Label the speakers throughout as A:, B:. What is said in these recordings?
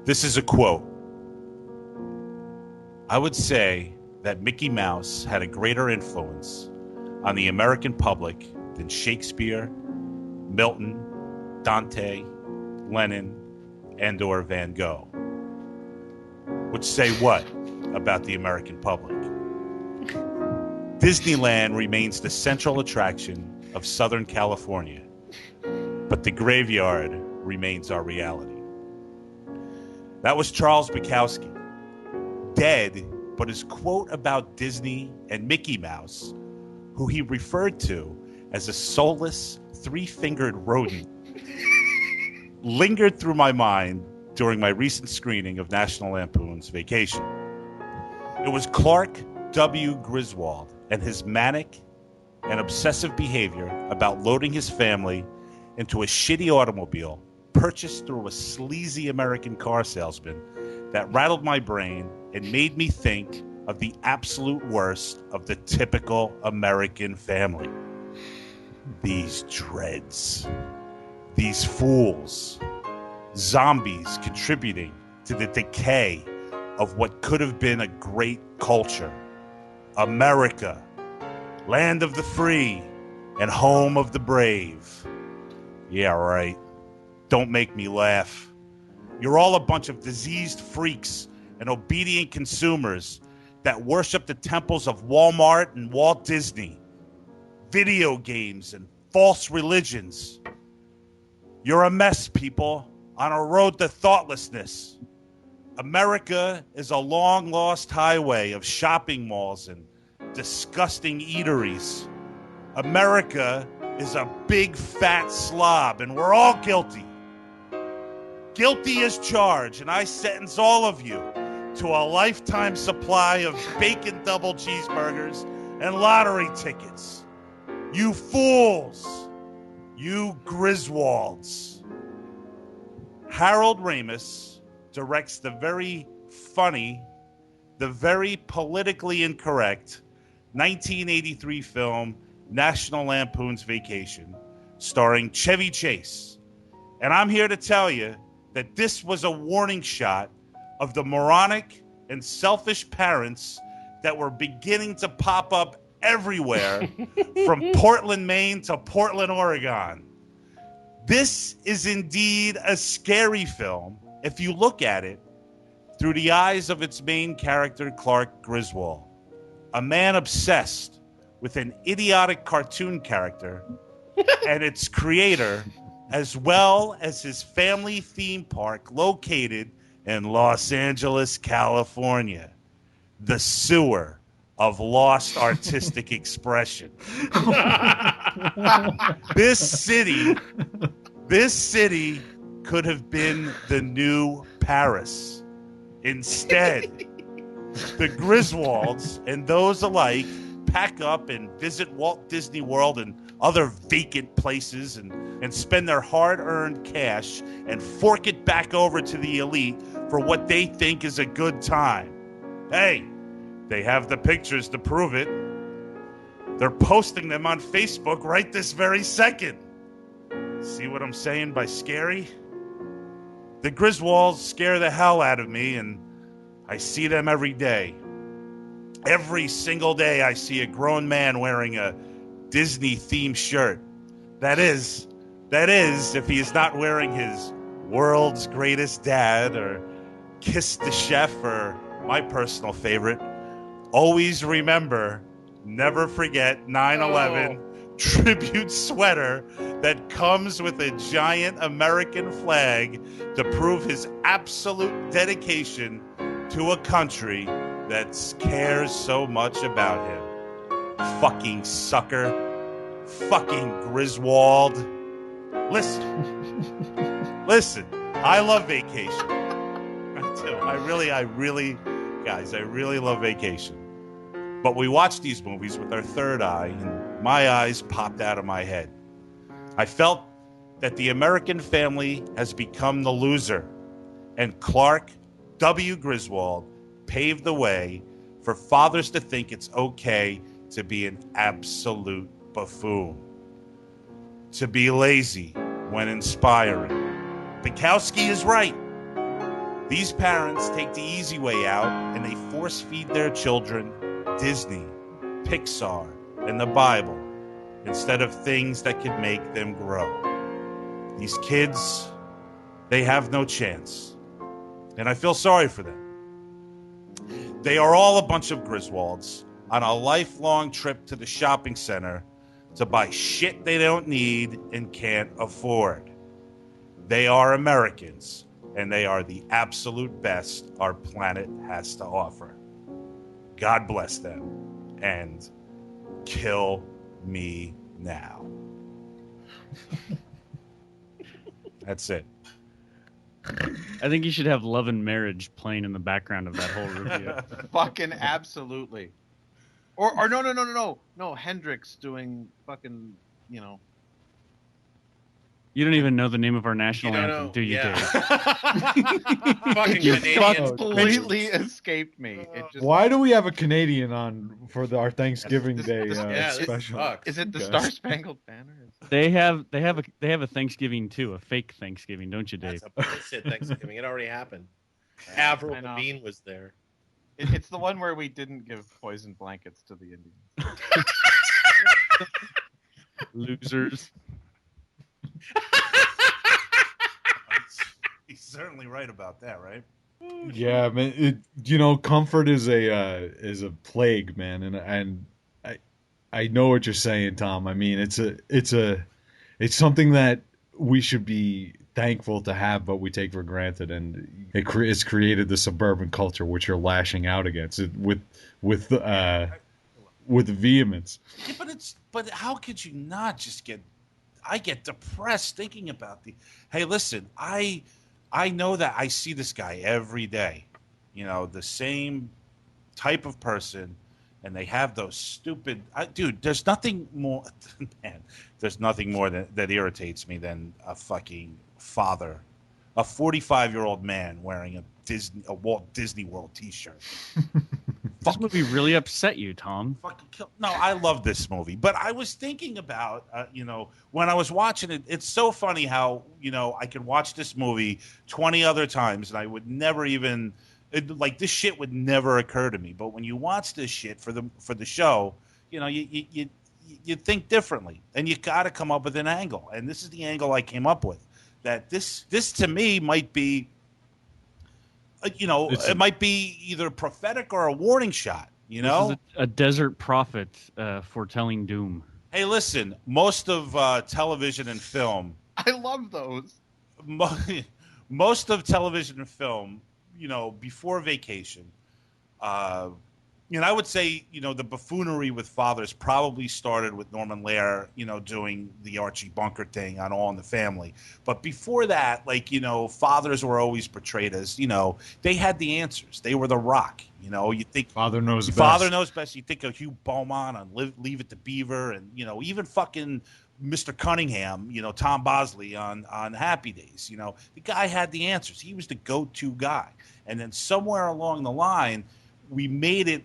A: This is a quote. I would say that Mickey Mouse had a greater influence on the American public than Shakespeare, Milton, Dante, Lenin, and or Van Gogh. Which say what about the American public? Disneyland remains the central attraction of Southern California, but the graveyard remains our reality. That was Charles Bukowski, dead, but his quote about Disney and Mickey Mouse, who he referred to as a soulless, three-fingered rodent, lingered through my mind during my recent screening of National Lampoon's Vacation. It was Clark W. Griswold and his manic and obsessive behavior about loading his family into a shitty automobile purchased through a sleazy American car salesman that rattled my brain and made me think of the absolute worst of the typical American family. These dreads, these fools, zombies contributing to the decay of what could have been a great culture. America, land of the free and home of the brave. Yeah, right. Don't make me laugh. You're all a bunch of diseased freaks and obedient consumers that worship the temples of Walmart and Walt Disney, video games and false religions. You're a mess, people, on a road to thoughtlessness. America is a long-lost highway of shopping malls and disgusting eateries. America is a big fat slob, and we're all guilty. Guilty as charged, and I sentence all of you to a lifetime supply of bacon double cheeseburgers and lottery tickets. You fools! You Griswolds. Harold Ramis directs the very funny, the very politically incorrect 1983 film National Lampoon's Vacation, starring Chevy Chase. And I'm here to tell you that this was a warning shot of the moronic and selfish parents that were beginning to pop up everywhere from Portland, Maine to Portland, Oregon. This is indeed a scary film if you look at it through the eyes of its main character, Clark Griswold, a man obsessed with an idiotic cartoon character and its creator, as well as his family theme park located in Los Angeles, California, the sewer of lost artistic expression. This city could have been the new Paris. Instead, the Griswolds and those alike pack up and visit Walt Disney World and other vacant places and spend their hard-earned cash and fork it back over to the elite for what they think is a good time. Hey, they have the pictures to prove it. They're posting them on Facebook right this very second. See what I'm saying by scary? The Griswolds scare the hell out of me, and I see them every day. Every single day I see a grown man wearing a Disney-themed shirt. That is, if he is not wearing his World's Greatest Dad or Kiss the Chef or my personal favorite, Always Remember, Never Forget 9/11 tribute sweater that comes with a giant American flag to prove his absolute dedication to a country that cares so much about him. Fucking sucker. Fucking Griswold. Listen, I love Vacation. I do. I really, guys, I really love Vacation. But we watched these movies with our third eye, and my eyes popped out of my head. I felt that the American family has become the loser, and Clark W. Griswold paved the way for fathers to think it's okay to be an absolute buffoon. to be lazy when inspiring. Bukowski is right. These parents take the easy way out and they force feed their children Disney, Pixar, and the Bible instead of things that could make them grow. These kids, they have no chance. And I feel sorry for them. They are all a bunch of Griswolds on a lifelong trip to the shopping center to buy shit they don't need and can't afford. They are Americans, and they are the absolute best our planet has to offer. God bless them, and kill me now. That's it.
B: I think you should have Love and Marriage playing in the background of that whole review.
C: Fucking absolutely. Or no, Hendrix doing fucking, you know.
B: You don't even know the name of our national anthem, do you, Dave?
D: Fucking Canadians
C: completely escaped me. It just...
E: Why do we have a Canadian on for our Thanksgiving Day special?
C: Is it the Star Spangled Banner?
B: They have a Thanksgiving too, a fake Thanksgiving, don't you, Dave?
D: That's a bullshit Thanksgiving. It already happened. Avril Lavigne was there.
C: It's the one where we didn't give poison blankets to the Indians.
B: Losers.
A: He's certainly right about that, right?
E: Yeah, man. Comfort is a plague, man, and I know what you're saying, Tom. I mean, it's something that we should be thankful to have, but we take for granted, and it's created the suburban culture, which you're lashing out against it with vehemence.
A: Yeah, but how could you not just get? I get depressed thinking about Hey, listen, I know that I see this guy every day, the same type of person, and they have those stupid. Dude, there's nothing more. Man, there's nothing more that irritates me than a fucking father, a 45-year-old man wearing a Walt Disney World T-shirt.
B: This movie really upset you, Tom.
A: No, I love this movie, but I was thinking about, when I was watching it, it's so funny how, I could watch this movie 20 other times and I would never even, this shit would never occur to me. But when you watch this shit for the show, you think differently, and you got to come up with an angle. And this is the angle I came up with, that this to me might be, it might be either prophetic or a warning shot, This is
B: a desert prophet foretelling doom.
A: Hey, listen, most of television and film...
C: I love those.
A: Most of television and film, before Vacation, I would say, the buffoonery with fathers probably started with Norman Lear, doing the Archie Bunker thing on All in the Family. But before that, fathers were always portrayed as, they had the answers. They were the rock. You think
E: Father knows best.
A: Father knows best. You think of Hugh Beaumont on Leave It to Beaver, and even fucking Mr. Cunningham, Tom Bosley on Happy Days. The guy had the answers. He was the go-to guy. And then somewhere along the line, we made it.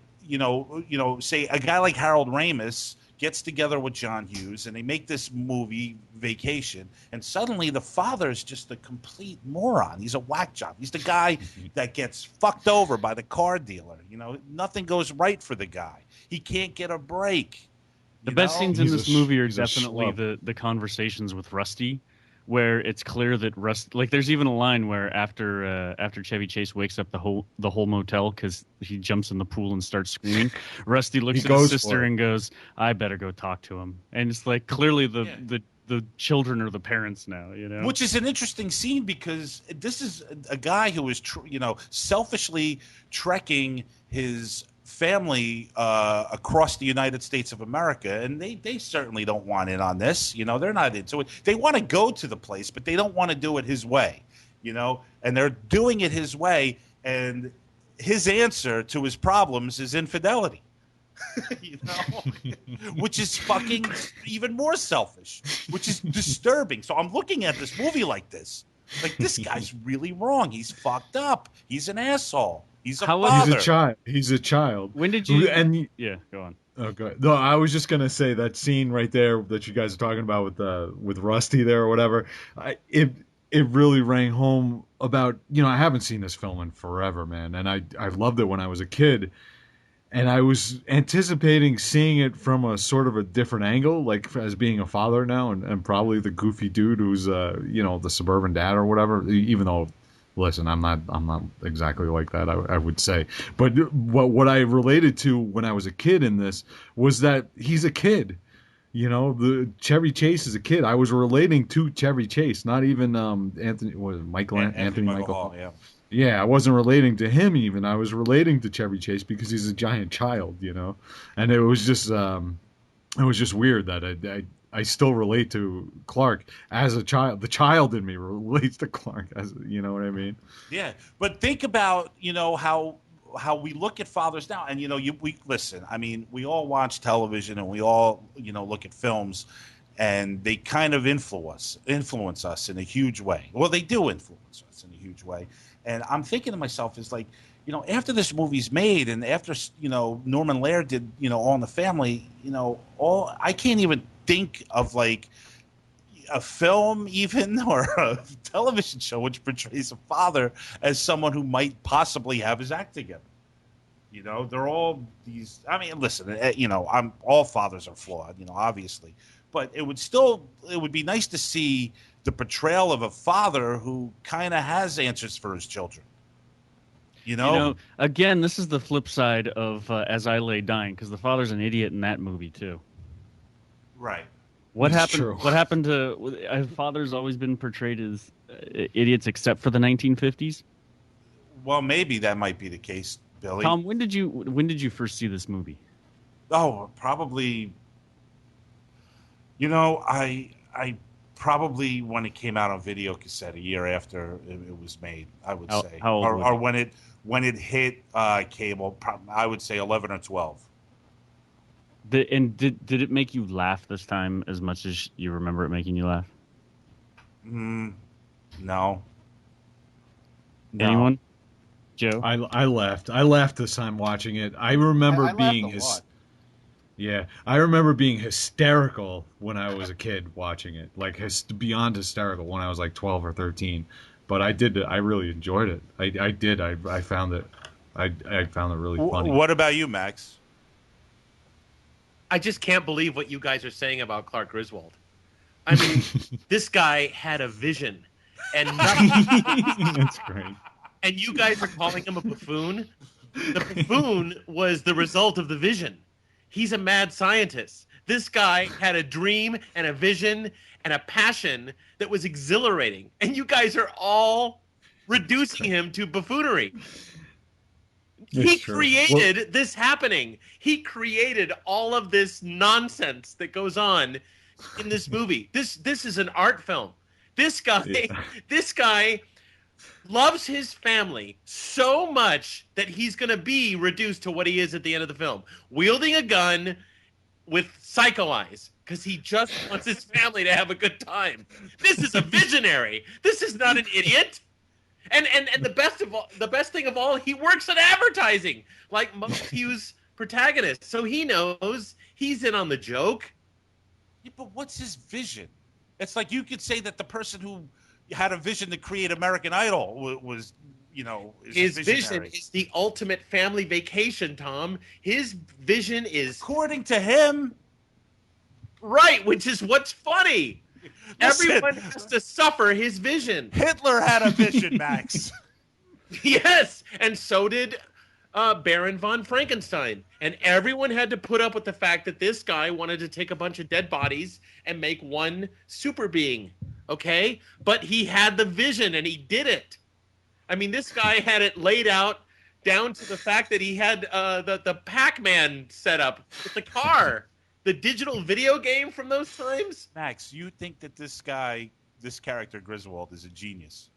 A: Say a guy like Harold Ramis gets together with John Hughes and they make this movie Vacation, and suddenly the father's just a complete moron. He's a whack job. He's the guy that gets fucked over by the car dealer. Nothing goes right for the guy. He can't get a break.
B: The best scenes in this movie are definitely the conversations with Rusty, where it's clear that there's even a line where after Chevy Chase wakes up the whole motel because he jumps in the pool and starts screaming, Rusty looks at his sister and goes, "I better go talk to him." And it's clearly the children are the parents now,
A: Which is an interesting scene because this is a guy who is selfishly trekking his family across the United States of America, and they certainly don't want in on this. They're not into it. They want to go to the place, but they don't want to do it his way, and they're doing it his way, and his answer to his problems is infidelity. Which is fucking even more selfish, which is disturbing. So I'm looking at this movie like this guy's really wrong. He's fucked up. He's an asshole. He's a
B: How was-
A: father.
E: He's a child. He's a child.
B: When did you?
E: And
B: Yeah, go on.
E: oh, good. No, I was just gonna say that scene right there that you guys are talking about with Rusty there or whatever. It really rang home about, I haven't seen this film in forever, man, and I loved it when I was a kid, and I was anticipating seeing it from a sort of a different angle, like as being a father now, and probably the goofy dude who's the suburban dad or whatever. Even though, listen, I'm not exactly like that, I would say. But what I related to when I was a kid in this was that he's a kid. The Chevy Chase is a kid. I was relating to Chevy Chase, not even Anthony Michael
A: Hall. Yeah.
E: Yeah, I wasn't relating to him even. I was relating to Chevy Chase because he's a giant child, and it was just weird that I still relate to Clark as a child. The child in me relates to Clark, as you know what I mean.
A: Yeah, but think about how we look at fathers now, and we listen. I mean, we all watch television, and we all look at films, and they kind of influence us in a huge way. Well, they do influence us in a huge way, and I'm thinking to myself, is like, after this movie's made, and after Norman Lear did All in the Family, I can't even think of like a film even or a television show which portrays a father as someone who might possibly have his act together. They're all these. I mean, listen, all fathers are flawed, obviously, but it would be nice to see the portrayal of a father who kind of has answers for his children.
B: Again, this is the flip side of As I Lay Dying, because the father's an idiot in that movie too.
A: Right.
B: What
E: That's
B: happened?
E: true.
B: What happened to fathers? Always been portrayed as idiots, except for the 1950s.
A: Well, maybe that might be the case, Billy.
B: Tom, when did you first see this movie?
A: Oh, probably. I probably when it came out on video cassette a year after it was made, I would say,
B: how old
A: or when it hit cable, I would say 11 or 12.
B: Did it make you laugh this time as much as you remember it making you laugh?
A: No.
B: Anyone? Joe?
E: I laughed. I laughed this time watching it. I remember being
C: laughed a lot.
E: Yeah, I remember being hysterical when I was a kid watching it, like beyond hysterical when I was like 12 or 13. But I really enjoyed it. I did. I found it. I found it really funny.
A: What about you, Max?
D: I just can't believe what you guys are saying about Clark Griswold. I mean, this guy had a vision, and
E: That's great.
D: and you guys are calling him a buffoon. The buffoon was the result of the vision. He's a mad scientist. This guy had a dream and a vision and a passion that was exhilarating, and you guys are all reducing him to buffoonery. He created this happening. He created all of this nonsense that goes on in this movie. This is an art film. This guy loves his family so much that he's going to be reduced to what he is at the end of the film, wielding a gun with psycho eyes because he just wants his family to have a good time. This is a visionary. This is not an idiot. And the best thing of all, he works in advertising like most Hughes protagonists, so he knows he's in on the joke.
A: Yeah, but what's his vision? It's like you could say that the person who had a vision to create American Idol was
D: his vision is the ultimate family vacation, Tom. His vision is,
A: according to him,
D: right, which is what's funny.
A: Listen,
D: everyone has to suffer his vision.
A: Hitler had a vision, Max.
D: Yes, and so did Baron von Frankenstein. And everyone had to put up with the fact that this guy wanted to take a bunch of dead bodies and make one super being. Okay? But he had the vision and he did it. I mean, this guy had it laid out down to the fact that he had the Pac-Man set up with the car. The digital video game from those times?
A: Max, you think that this character Griswold, is a genius?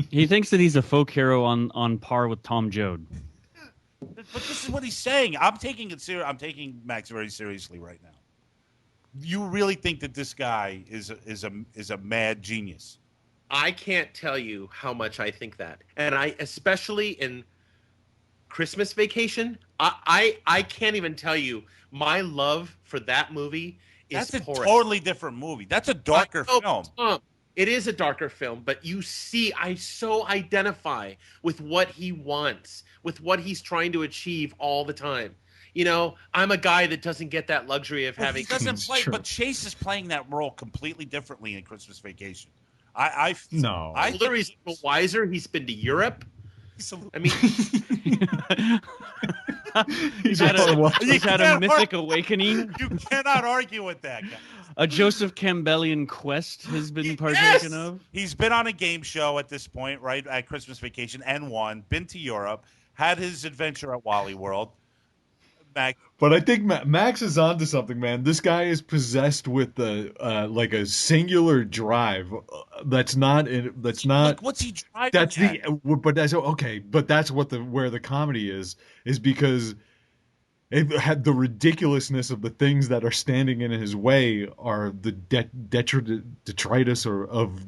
B: He thinks that he's a folk hero on par with Tom Joad.
A: But this is what he's saying. I'm taking it serious. I'm taking Max very seriously right now. You really think that this guy is a mad genius?
D: I can't tell you how much I think that. And I, especially in Christmas Vacation, I can't even tell you my love for that movie is
A: That's a
D: porous.
A: totally different movie. That's a darker film.
D: It is a darker film, but I so identify with what he wants, with what he's trying to achieve all the time. You know, I'm a guy that doesn't get that luxury of having.
A: He doesn't play, but Chase is playing that role completely differently in Christmas Vacation. I
D: The reason wiser. He's been to Europe. I mean,
B: he's had a mythic awakening.
A: You cannot argue with that guy.
B: A Joseph Campbellian quest has been partaken of.
A: He's been on a game show at this point, right, at Christmas Vacation, and won. Been to Europe, had his adventure at Wally World.
E: But I think Max is onto something, man. This guy is possessed with like a singular drive. That's not.
A: Look, what's he driving?
E: That's But that's okay. But that's where the comedy is because it had the ridiculousness of the things that are standing in his way are the detritus of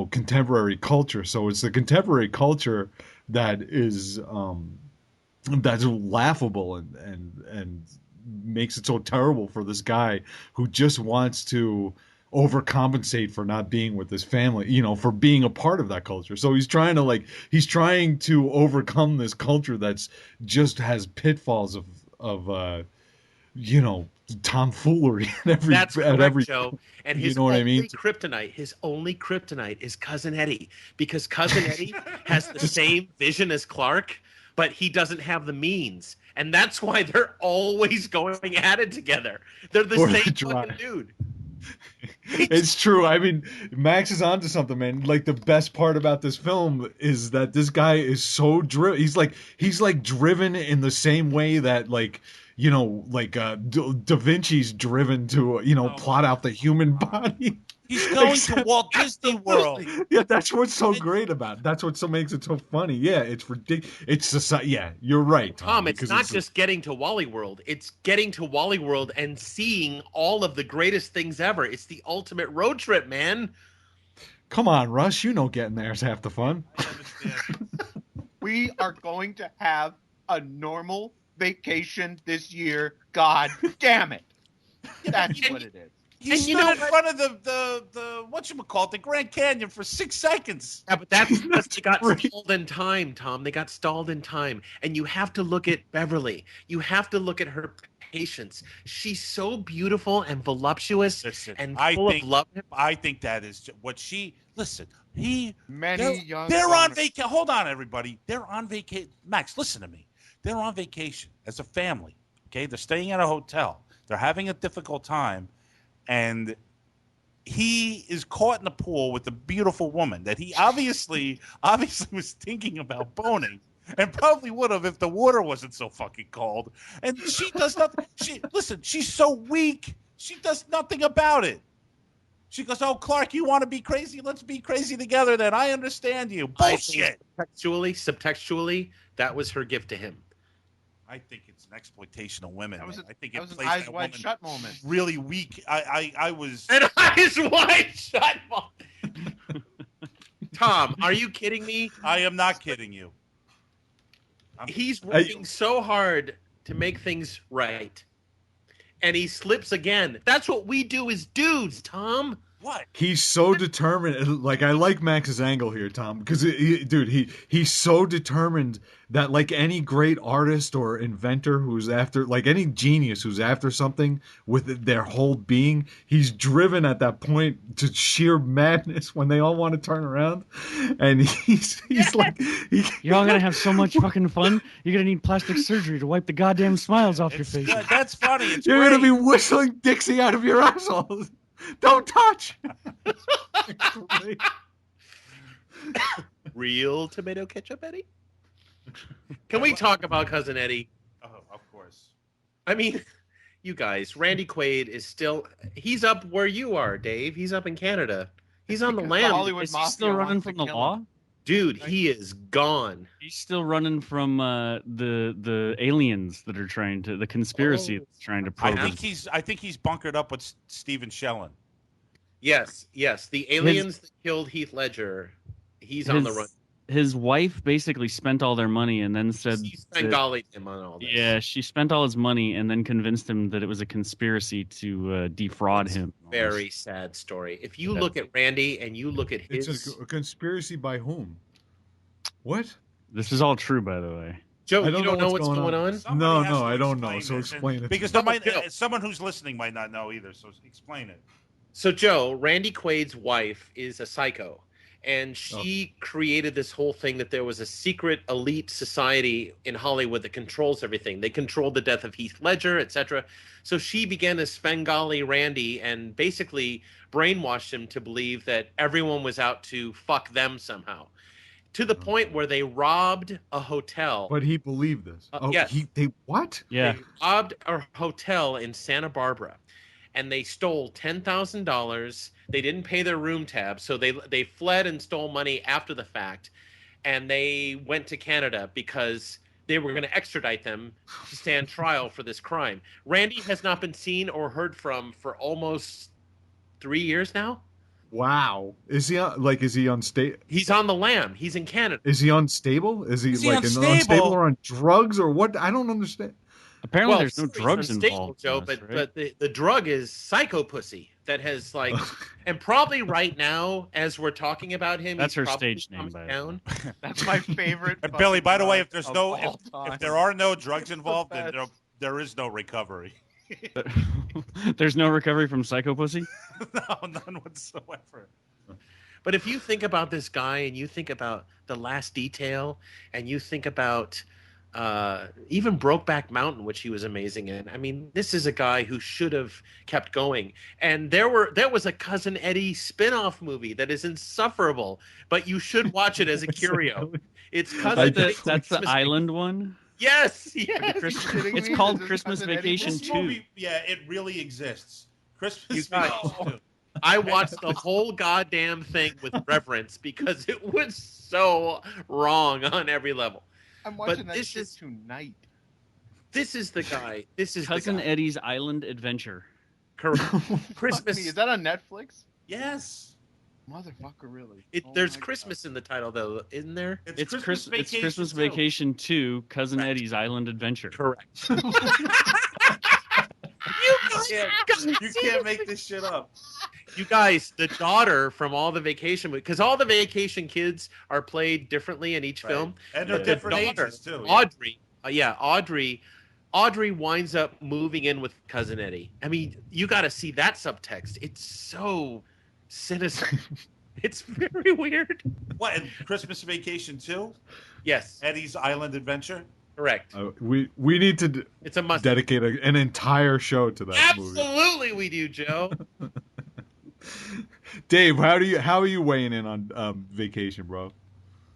E: contemporary culture. So it's the contemporary culture that is. That's laughable and makes it so terrible for this guy who just wants to overcompensate for not being with his family, for being a part of that culture. So he's trying to overcome this culture that's just has pitfalls of tomfoolery
D: That's correct, Joe. And his
E: only
D: kryptonite is Cousin Eddie, because Cousin Eddie has the same vision as Clark, but he doesn't have the means. And that's why they're always going at it together. They're the same fucking dude.
E: It's true. I mean, Max is onto something, man. Like, the best part about this film is that this guy is so driven. He's like driven in the same way that Da Vinci's driven to plot out the human body.
A: He's going to Walt Disney World.
E: Yeah, that's what's so great about it. That's what makes it so funny. Yeah, it's ridiculous. It's society. Yeah, you're right,
D: Tom. It's not just getting to Wally World. It's getting to Wally World and seeing all of the greatest things ever. It's the ultimate road trip, man.
E: Come on, Russ. Getting there is half the fun.
C: I understand. We are going to have a normal vacation this year. God damn it. That's what it is.
A: He stood in front of the whatchamacallit, the Grand Canyon for 6 seconds.
D: Yeah, but that's because they got stalled in time, Tom. They got stalled in time. And you have to look at Beverly. You have to look at her patience. She's so beautiful and voluptuous and full of love.
A: I think that is what she... Listen,
C: they're
A: on vacation. Hold on, everybody. They're on vacation. Max, listen to me. They're on vacation as a family, okay? They're staying at a hotel. They're having a difficult time. And he is caught in the pool with a beautiful woman that he obviously was thinking about boning, and probably would have if the water wasn't so fucking cold. And she does nothing. She's so weak. She does nothing about it. She goes, "Oh, Clark, you want to be crazy? Let's be crazy together. Then I understand you." Bullshit.
D: Subtextually, that was her gift to him.
A: I think it's an exploitation of women.
C: I think
A: it
C: was an
A: plays
C: eyes
A: that
C: wide
A: woman
C: shut moment.
A: really weak. I was
D: an eyes wide shut moment. Tom, are you kidding me?
A: I am not kidding you.
D: He's working so hard to make things right, and he slips again. That's what we do as dudes, Tom.
A: What?
E: He's so determined. Like, I like Max's angle here, Tom, because he's so determined that, like any great artist or inventor who's after, like any genius who's after something with their whole being, he's driven at that point to sheer madness when they all want to turn around, and he's like,
B: you're all gonna have so much fucking fun. You're gonna need plastic surgery to wipe the goddamn smiles off your face.
A: Good. That's funny.
E: You're gonna be whistling Dixie out of your asshole. Don't touch.
D: Real tomato ketchup, Eddie? Can we talk about Cousin Eddie?
A: Oh, of course.
D: I mean, you guys, Randy Quaid he's up where you are, Dave. He's up in Canada. He's on the lam.
B: Is he still running from the law?
D: Dude, he is gone.
B: He's still running from the aliens that are trying to, the conspiracy that's trying to probe.
A: I think he's bunkered up with Stephen Shellen.
D: Yes. The aliens that killed Heath Ledger. He's on the run.
B: his wife basically spent all their money and then said
D: She Svengali him on all this.
B: Yeah, she spent all his money and then convinced him that it was a conspiracy to defraud
D: It's
B: him.
D: a very sad story. If you look at Randy and you look at his...
E: It's a conspiracy by whom? What?
B: This is all true, by the way.
D: Joe, you don't know what's going on?
A: Somebody has to
E: I don't know.
A: explain
E: So
A: this,
E: explain it.
A: because there might someone who's listening might not know either. So explain it.
D: So Joe, Randy Quaid's wife is a psycho, and she created this whole thing that there was a secret elite society in Hollywood that controls everything. They controlled the death of Heath Ledger, etc. So she began to Svengali Randy and basically brainwashed him to believe that everyone was out to fuck them somehow. To the point where they robbed a hotel.
E: But he believed this.
D: Yes.
E: They what?
B: Yeah.
D: They robbed a hotel in Santa Barbara, and they stole $10,000. They didn't pay their room tab, so they fled and stole money after the fact, and they went to Canada because they were going to extradite them to stand trial for this crime. Randy has not been seen or heard from for almost 3 years now.
E: Wow. Is he unstable?
D: He's on the lam. He's in Canada.
E: Is he unstable? Is he unstable or on drugs or what? I don't understand.
B: Apparently, there's no drugs involved,
D: Joe. But the drug is psycho pussy that has and probably right now as we're talking about him,
B: that's her
D: probably
B: stage name.
C: Down. That's my favorite.
A: And Billy, by the way, if there are no drugs involved, then there is no recovery.
B: There's no recovery from psycho pussy?
A: No, none whatsoever.
D: But if you think about this guy and you think about The Last Detail and you think about even Brokeback Mountain, which he was amazing in, I mean, this is a guy who should have kept going. And there was a Cousin Eddie spin-off movie that is insufferable, but you should watch it as a curio. It's Cousin Eddie.
B: That's the island one?
D: Yes.
B: It's called Christmas Vacation 2.
A: Movie, yeah, it really exists. Christmas
D: Vacation 2. I watched the whole goddamn thing with reverence because it was so wrong on every level.
C: I'm watching that shit tonight.
D: This is the guy. This is
B: Cousin Eddie's Island Adventure.
D: Correct. Christmas.
C: Is that on Netflix?
A: Yes.
C: Motherfucker, really?
D: There's Christmas in the title, though, isn't there?
B: It's Christmas Vacation 2, Cousin Eddie's Island Adventure.
D: Correct.
A: You can't make this shit up.
D: You guys, the daughter from all the vacation, because all the vacation kids are played differently in each film.
A: And they're different ages, too.
D: Audrey winds up moving in with Cousin Eddie. I mean, you got to see that subtext. It's so sinister. It's very weird.
A: What, in Christmas Vacation 2?
D: Yes.
A: Eddie's Island Adventure?
D: Correct.
E: We need to
D: it's a must
E: dedicate an entire show to that movie.
D: Absolutely we do, Joe.
E: Dave, how are you weighing in on Vacation, bro?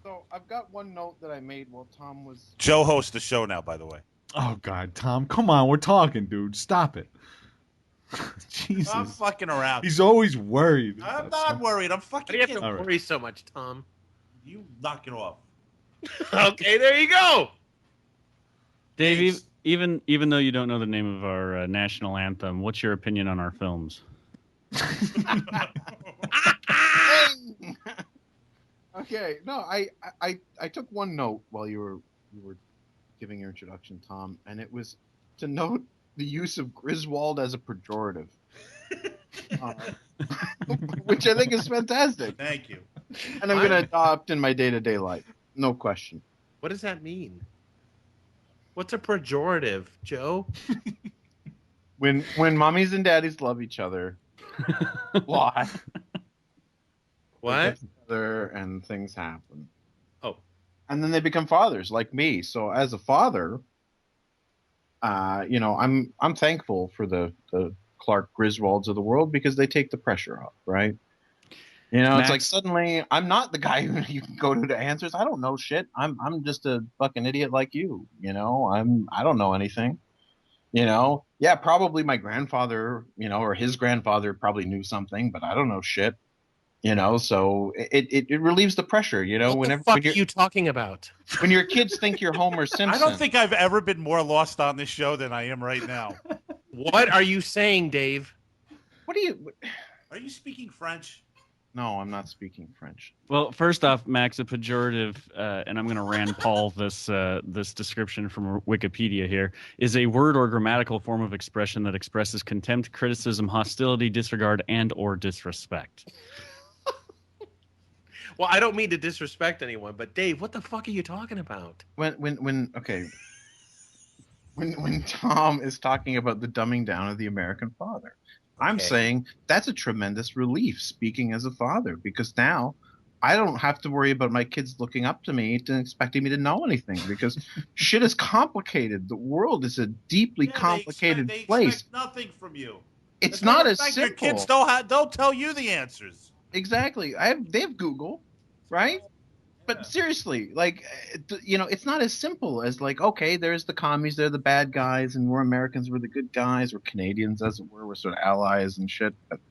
C: So I've got one note that I made while Tom was...
A: Joe hosts the show now, by the way.
E: Oh, God, Tom, come on. We're talking, dude. Stop it. Jesus.
A: I'm fucking around.
E: He's always worried.
A: I'm not worried. I'm fucking
D: kidding. Why do you have to worry so much, Tom?
A: You knock it off.
D: Okay, there you go.
B: Dave, even though you don't know the name of our national anthem, what's your opinion on our films?
C: Okay, no, I took one note while you were giving your introduction, Tom, and it was to note the use of Griswold as a pejorative, which I think is fantastic.
A: Thank you.
C: And I'm going to adopt in my day-to-day life, no question.
D: What does that mean? What's a pejorative, Joe?
C: When mommies and daddies love each other, why?
D: What?
C: And things happen.
D: Oh.
C: And then they become fathers, like me. So as a father, I'm thankful for the Clark Griswolds of the world because they take the pressure off, right? You know, It's like suddenly I'm not the guy who you can go to answers. I don't know shit. I'm just a fucking idiot like you. You know, I don't know anything. You know, yeah, probably my grandfather, or his grandfather probably knew something, but I don't know shit. You know, so it relieves the pressure. You know,
D: what the fuck are you talking about?
C: When your kids think you're Homer Simpson.
A: I don't think I've ever been more lost on this show than I am right now.
D: What are you saying, Dave?
C: What are you?
A: Are you speaking French?
C: No, I'm not speaking French.
B: Well, first off, Max, a pejorative, and I'm going to Rand Paul this description from Wikipedia here, is a word or grammatical form of expression that expresses contempt, criticism, hostility, disregard, and or disrespect.
D: Well, I don't mean to disrespect anyone, but Dave, what the fuck are you talking about?
C: When Tom is talking about the dumbing down of the American father, I'm saying that's a tremendous relief speaking as a father, because now I don't have to worry about my kids looking up to me and expecting me to know anything, because shit is complicated. The world is a deeply complicated place.
A: They expect nothing from you.
C: It's not as simple.
A: Your kids don't tell you the answers.
C: Exactly. They have Google, right? But seriously, like, it's not as simple as like, okay, there's the commies, they're the bad guys, and we're Americans, we're the good guys, we're Canadians, as it were, we're sort of allies and shit. But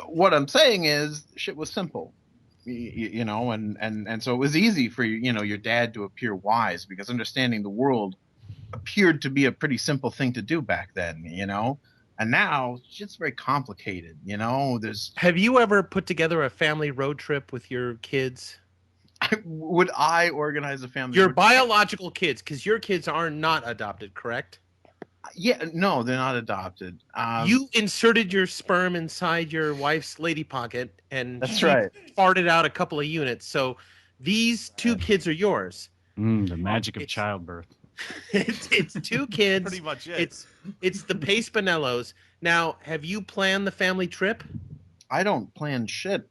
C: what I'm saying is, shit was simple, and so it was easy for your dad to appear wise, because understanding the world appeared to be a pretty simple thing to do back then, And now shit's very complicated,
D: Have you ever put together a family road trip with your kids?
C: Would I organize a family?
D: Your biological kids, because your kids are not adopted, correct?
C: Yeah, no, they're not adopted.
D: You inserted your sperm inside your wife's lady pocket, and
C: that's right.
D: Farted out a couple of units. So these two kids are yours.
B: The magic of childbirth.
D: It's two kids.
A: Pretty much it.
D: It's the Pace Bonellos. Now, have you planned the family trip?
C: I don't plan shit.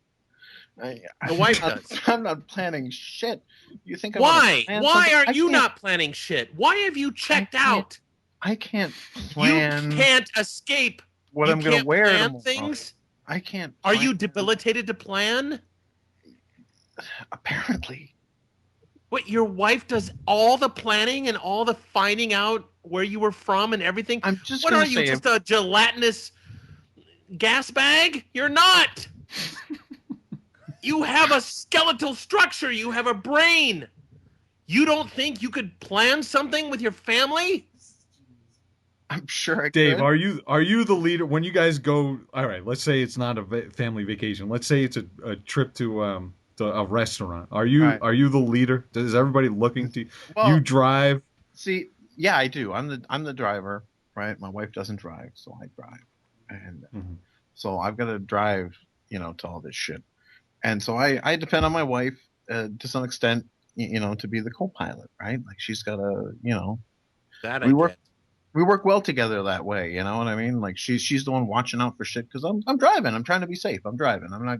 D: The wife does.
C: I'm not planning shit. You think
D: why? Why are you not planning shit? Why have you checked out?
C: I can't plan.
D: You can't escape
C: what I'm going to wear.
D: Plan things.
C: I can't.
D: Are you debilitated to plan?
C: Apparently.
D: What, your wife does all the planning and all the finding out where you were from and everything?
C: I'm just.
D: What are you, just a gelatinous gas bag? You're not. You have a skeletal structure. You have a brain. You don't think you could plan something with your family?
C: I'm sure I
E: Dave,
C: could.
E: are you the leader when you guys go? All right, let's say it's not a family vacation. Let's say it's a trip to a restaurant. Are you the leader? Is everybody looking to you?
C: Well,
E: you drive?
C: See, yeah, I do. I'm the driver, right? My wife doesn't drive, so I drive, and so I've got to drive, to all this shit. And so I depend on my wife to some extent, to be the co-pilot, right? Like she's got to,
D: That
C: we work well together that way. You know what I mean? Like she's the one watching out for shit because I'm driving. I'm trying to be safe. I'm driving. I'm not,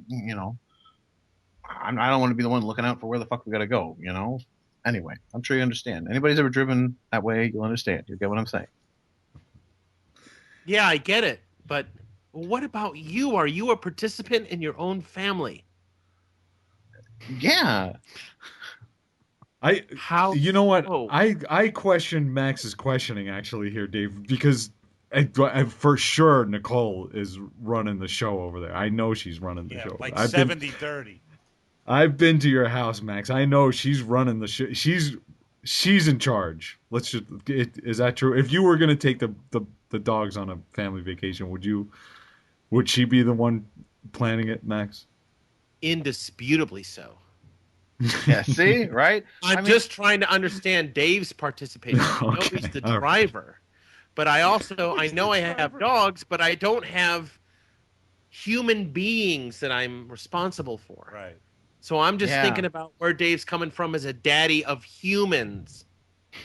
C: I don't want to be the one looking out for where the fuck we got to go. Anyway, I'm sure you understand. Anybody's ever driven that way, you'll understand. You get what I'm saying?
D: Yeah, I get it. But what about you? Are you a participant in your own family?
C: Yeah.
E: You know what? I question Max's questioning actually here, Dave, because I for sure Nicole is running the show over there. I know she's running the show.
A: Like 70-30.
E: I've been to your house, Max. I know she's running the show. She's in charge. Is that true? If you were going to take the dogs on a family vacation, would she be the one planning it, Max?
D: Indisputably so.
C: Yeah, see, right?
D: I'm just trying to understand Dave's participation. I know he's the driver, but I know I have dogs, but I don't have human beings that I'm responsible for.
A: Right.
D: So I'm just thinking about where Dave's coming from as a daddy of humans.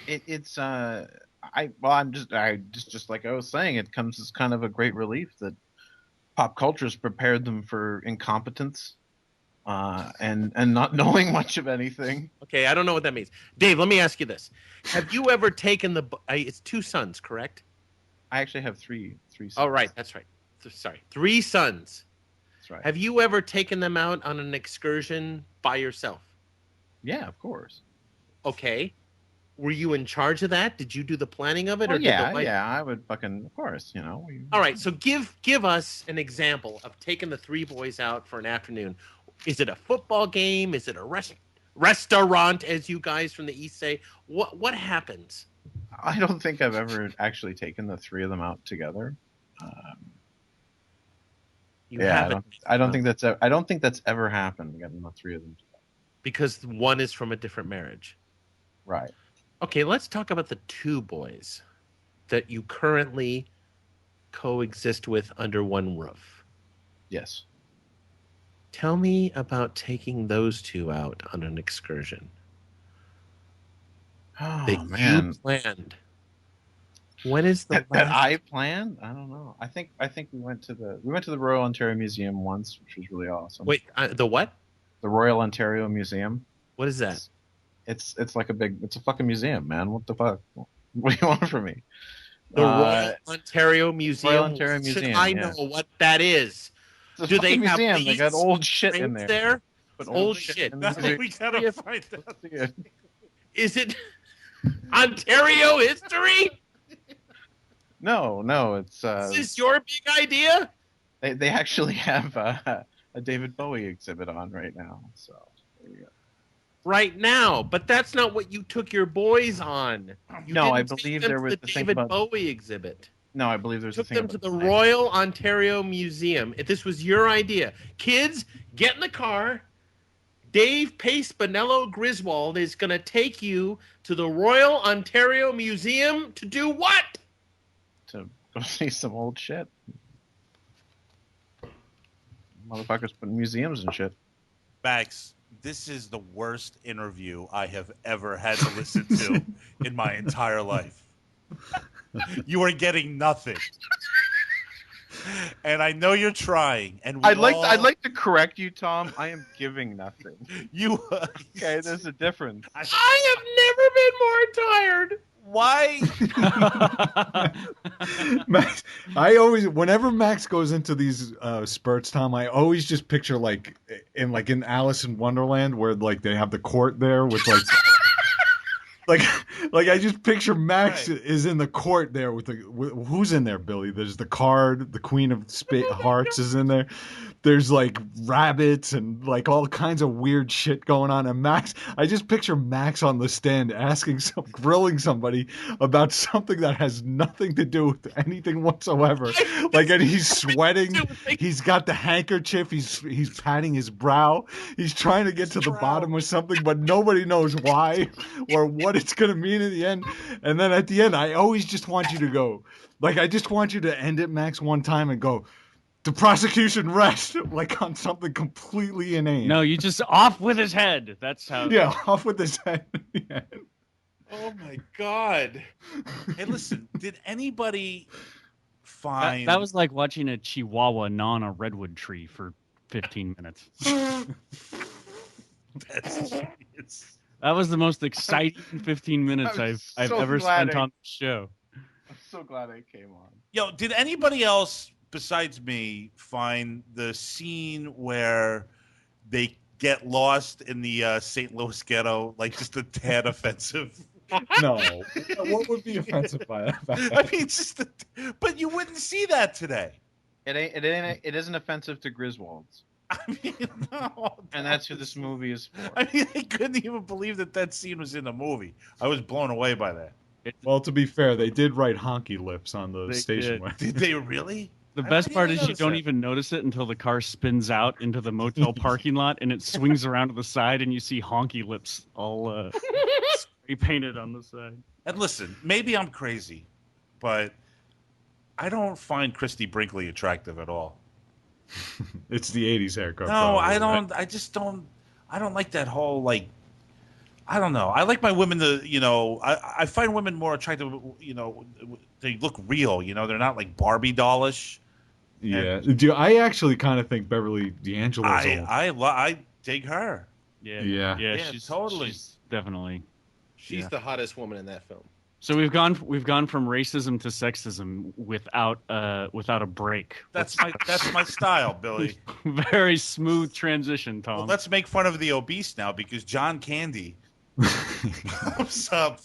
C: It's like I was saying, it comes as kind of a great relief that pop culture's prepared them for incompetence. And not knowing much of anything.
D: Okay, I don't know what that means. Dave, let me ask you this: have you ever taken it's 2 sons, correct?
C: I actually have three sons.
D: Oh, right, that's right. Sorry, 3 sons.
C: That's right.
D: Have you ever taken them out on an excursion by yourself?
C: Yeah, of course.
D: Okay. Were you in charge of that? Did you do the planning of it?
C: Well, I would fucking, of course,
D: All right, so give us an example of taking the 3 boys out for an afternoon. Is it a football game? Is it a restaurant, as you guys from the East say? What happens?
C: I don't think I've ever actually taken the 3 of them out together.
D: You haven't.
C: I don't think that's ever happened. Getting the three of them together.
D: Because one is from a different marriage.
C: Right.
D: Okay, let's talk about the two boys that you currently coexist with under one roof.
C: Yes.
D: Tell me about taking those two out on an excursion.
C: Oh
D: that
C: man,
D: you planned. When is the
C: that
D: last?
C: I planned? I don't know. I think we went to the Royal Ontario Museum once, which was really awesome.
D: Wait, the what?
C: The Royal Ontario Museum.
D: What is that?
C: It's like it's a fucking museum, man. What the fuck? What do you want from me?
D: The Royal Ontario Museum.
C: Royal Ontario Museum.
D: I know what that is.
C: Do they have museum? They got old shit in there.
D: But old shit.
A: We gotta find out.
D: Is it Ontario history?
C: No, it's.
D: Is this your big idea?
C: They actually have a David Bowie exhibit on right now. So there you go.
D: Right now, but that's not what you took your boys on.
C: No, I believe there was
D: the David Bowie exhibit.
C: No, I believe there's
D: took them to the Royal Ontario Museum. This was your idea. Kids, get in the car. Dave Pace Bonello Griswold is going to take you to the Royal Ontario Museum to do what?
C: To go see some old shit. Motherfuckers put in museums and shit.
A: Max, this is the worst interview I have ever had to listen to in my entire life. You are getting nothing. And I know you're trying. And
C: I'd like to correct you, Tom. I am giving nothing. Okay, there's a difference.
D: I have never been more tired.
A: Why?
E: Max, whenever Max goes into these spurts, Tom, I always just picture like in Alice in Wonderland where like they have the court there with like like I just picture Max is in the court there with who's in there, Billy? There's the card, the Queen of Hearts is in there. There's like rabbits and like all kinds of weird shit going on. And Max, I just picture Max on the stand grilling somebody about something that has nothing to do with anything whatsoever. Like, and he's sweating. He's got the handkerchief. He's patting his brow. He's trying to get to the bottom of something, but nobody knows why or what it's going to mean in the end. And then at the end, I always just want you to go, like, I just want you to end it, Max, one time and go, the prosecution rests, like on something completely inane.
B: No, you just off with his head. That's how.
E: Yeah, off with his head. Yeah.
D: Oh my God.
A: Hey, listen, did anybody find...
B: That was like watching a chihuahua gnaw on a redwood tree for 15 minutes.
A: That's genius.
B: That was the most exciting 15 minutes I've ever spent on the show.
C: I'm so glad I came on.
A: Yo, did anybody else besides me find the scene where they get lost in the St. Louis ghetto like just a tad offensive?
E: No. What would be offensive by that?
A: I mean, but you wouldn't see that today.
C: It isn't offensive to Griswolds.
A: I mean, no.
C: And that's who this movie is for.
A: I mean, I couldn't even believe that scene was in the movie. I was blown away by that.
E: Well, to be fair, they did write honky lips on the station.
A: Did they really?
B: The best part is you don't even notice it until the car spins out into the motel parking lot and it swings around to the side and you see honky lips all spray painted on the side.
A: And listen, maybe I'm crazy, but I don't find Christy Brinkley attractive at all.
E: It's the 80s haircut.
A: No,
E: probably,
A: I don't.
E: right?
A: I just don't. I don't like that whole like. I don't know. I like my women to, I find women more attractive, they look real, they're not like Barbie dollish.
E: Yeah. I actually kind of think Beverly D'Angelo's
A: I dig her.
B: Yeah,
A: she's totally.
B: She's definitely.
D: She's the hottest woman in that film.
B: So we've gone from racism to sexism without a break.
A: That's my style, Billy.
B: Very smooth transition, Tom.
A: Well, let's make fun of the obese now because John Candy comes up.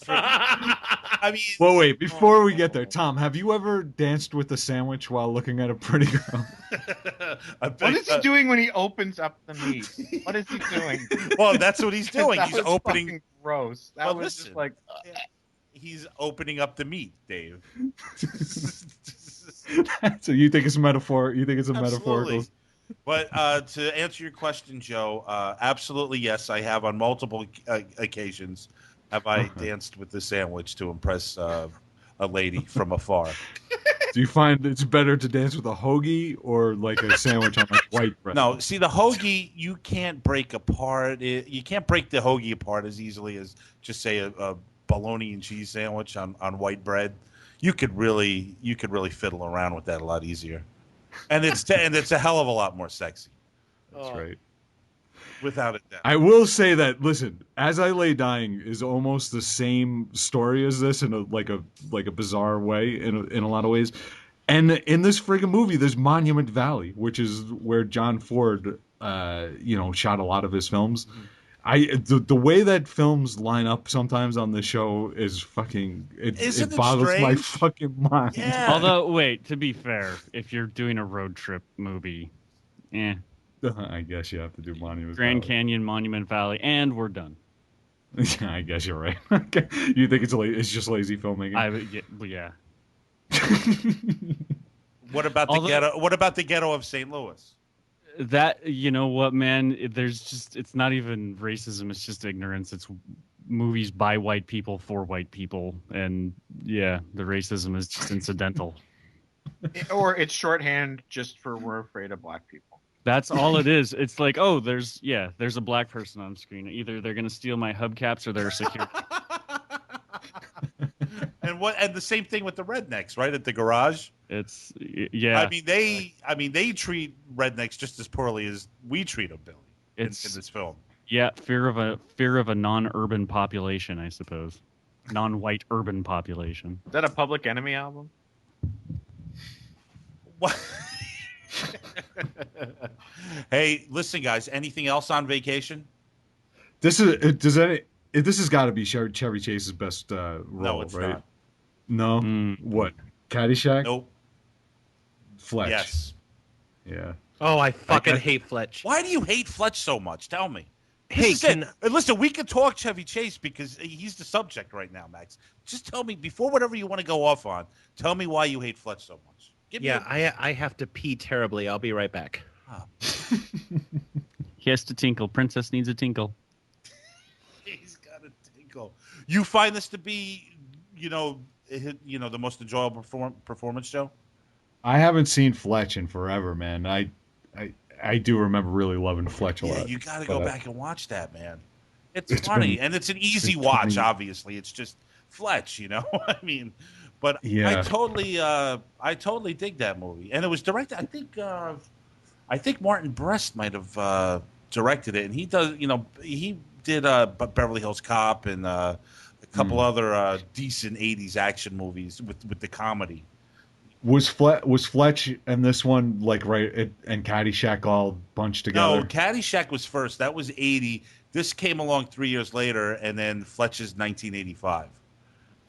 E: Well, wait. Before we get there, Tom, have you ever danced with a sandwich while looking at a pretty girl?
C: What is he doing when he opens up the meat? What is he doing?
A: Well, that's what he's doing. He's opening.
C: Gross. That was just like.
A: He's opening up the meat, Dave.
E: So you think it's a metaphor? You think it's a
A: Absolutely.
E: metaphorical?
A: But to answer your question, Joe, absolutely yes. I have on multiple occasions have I danced with the sandwich to impress a lady from afar.
E: Do you find it's better to dance with a hoagie or like a sandwich on like white bread?
A: No, see the hoagie you can't break apart. You can't break the hoagie apart as easily as just say a bologna and cheese sandwich on white bread. You could really fiddle around with that a lot easier, and it's a hell of a lot more sexy.
E: That's right.
A: Without a doubt.
E: I will say that. Listen, As I Lay Dying is almost the same story as this in a bizarre way in a lot of ways. And in this friggin' movie, there's Monument Valley, which is where John Ford, shot a lot of his films. The way that films line up sometimes on the show is fucking it boggles my fucking mind.
A: Yeah.
B: Although, wait, to be fair, if you're doing a road trip movie,
E: I guess you have to do Monument
B: Grand
E: Valley.
B: Canyon, Monument Valley, and we're done.
E: Yeah, I guess you're right. You think it's just lazy filmmaking?
B: Yeah.
A: What about the ghetto? What about the ghetto of St. Louis?
B: That, you know what, man? It's not even racism. It's just ignorance. It's movies by white people for white people, and yeah, the racism is just incidental.
C: Or it's shorthand just for we're afraid of black people.
B: That's all it is. It's like, oh, there's a black person on screen. Either they're gonna steal my hubcaps or they're a security.
A: And the same thing with the rednecks, right? At the garage.
B: It's yeah.
A: I mean they treat rednecks just as poorly as we treat them, Billy. In this film.
B: Yeah, fear of a non-urban population, I suppose. Non-white urban population.
C: Is that a Public Enemy album?
A: What? Hey, listen, guys. Anything else on Vacation?
E: This has got to be Chevy Chase's best role,
A: No, it's
E: right?
A: not.
E: No. What? Caddyshack?
A: Nope.
E: Fletch.
A: Yes.
E: Yeah.
D: Oh, I fucking hate Fletch.
A: Why do you hate Fletch so much? Tell me.
D: Hey,
A: listen, we can talk Chevy Chase because he's the subject right now, Max. Just tell me, before whatever you want to go off on, tell me why you hate Fletch so much.
D: I have to pee terribly. I'll be right back.
A: Oh.
B: He has to tinkle. Princess needs a tinkle.
A: He's got a tinkle. You find this to be, the most enjoyable performance, Joe?
E: I haven't seen Fletch in forever, man. I do remember really loving Fletch a lot.
A: Yeah, you got to go back and watch that, man. It's funny, and it's an easy watch. Obviously, it's just Fletch, I mean, but yeah. I totally dig that movie, and it was directed. I think Martin Brest might have directed it, and he does. He did Beverly Hills Cop and a couple other decent '80s action movies with the comedy.
E: Was Fletch and this one and Caddyshack all bunched together?
A: No, Caddyshack was first. That was '80. This came along 3 years later, and then Fletch's 1985.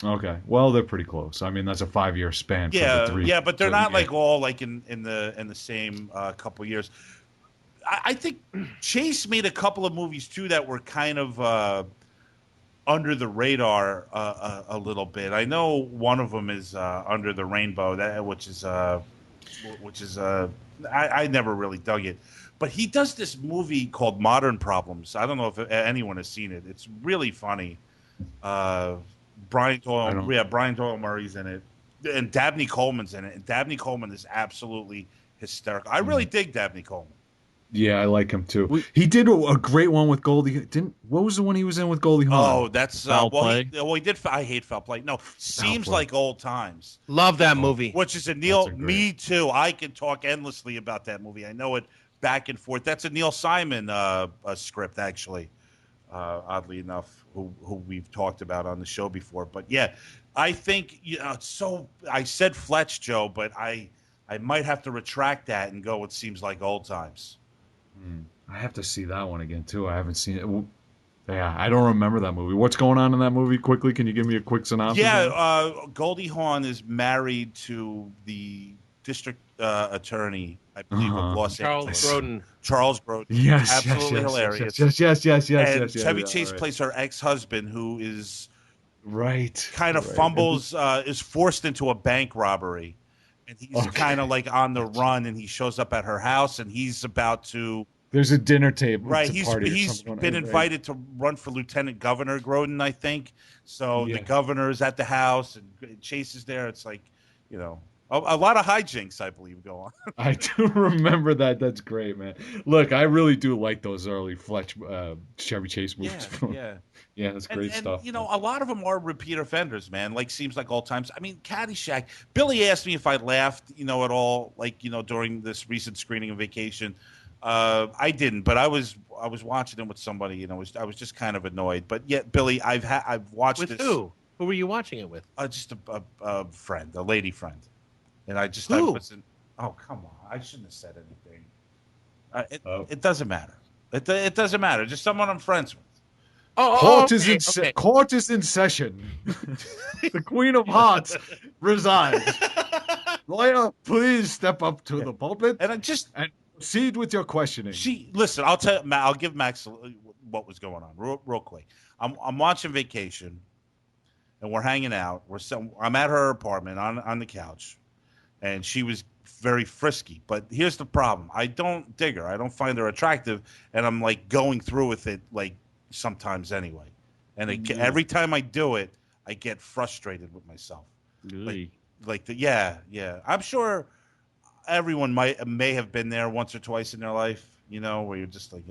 E: Okay, well they're pretty close. I mean that's a 5-year span.
A: Yeah,
E: for the three,
A: yeah, but they're not all in the same couple years. I think Chase made a couple of movies too that were kind of under the radar a little bit. I know one of them is Under the Rainbow, which is I never really dug it, but he does this movie called Modern Problems. I don't know if anyone has seen it. It's really funny. Brian Doyle Murray's in it, and Dabney Coleman's in it. And Dabney Coleman is absolutely hysterical. I really dig Dabney Coleman.
E: Yeah, I like him too. He did a great one with Goldie. What was the one he was in with Goldie Hawn?
B: Oh, that's Foul Play.
A: He did. I hate Foul Play. No, Seems Like Old Times.
D: Love that movie.
A: Which is me too. I can talk endlessly about that movie. I know it back and forth. That's a Neil Simon script, actually. Oddly enough, who we've talked about on the show before. But yeah, I think So I said Fletch, Joe, but I might have to retract that and go. It Seems Like Old Times.
E: I have to see that one again too. I haven't seen it. Yeah, I don't remember that movie. What's going on in that movie? Quickly, can you give me a quick synopsis?
A: Yeah, Goldie Hawn is married to the district attorney, I believe, of Los Angeles. Charles Grodin.
E: Yes,
A: absolutely hilarious.
E: Yes.
A: And Chevy Chase plays her ex-husband, who is
E: right,
A: kind of fumbles, is forced into a bank robbery. and he's kind of like on the run, and he shows up at her house, and he's about to.
E: There's a dinner table.
A: Right, he's been invited to run for lieutenant governor, Grodin, I think. So the governor is at the house, and Chase is there. It's like, you know, a lot of hijinks, I believe, go on.
E: I do remember that. That's great, man. Look, I really do like those early Fletch Chevy Chase movies. Yeah, that's great stuff.
A: You know, a lot of them are repeat offenders, man. Like, seems like all times. I mean, Caddyshack. Billy asked me if I laughed, you know, at all, like, you know, during this recent screening of Vacation. I didn't, but I was watching it with somebody, you know. I was just kind of annoyed. But yet, Billy, I've watched
D: with
A: this.
D: Who? Who were you watching it with?
A: Just a friend, a lady friend, and I wasn't. Oh, come on! I shouldn't have said anything. It doesn't matter. It doesn't matter. Just someone I'm friends with.
E: Court is in session. The Queen of Hearts resides. Lawyer, please step up to the pulpit
A: and
E: proceed with your questioning.
A: Listen. I'll give Max what was going on real quick. I'm watching Vacation, and we're hanging out. I'm at her apartment on the couch, and she was very frisky. But here's the problem: I don't dig her. I don't find her attractive, and I'm like going through with it like sometimes anyway. And every time I do it, I get frustrated with myself.
B: Really?
A: Yeah. I'm sure everyone may have been there once or twice in their life, you know, where you're just like,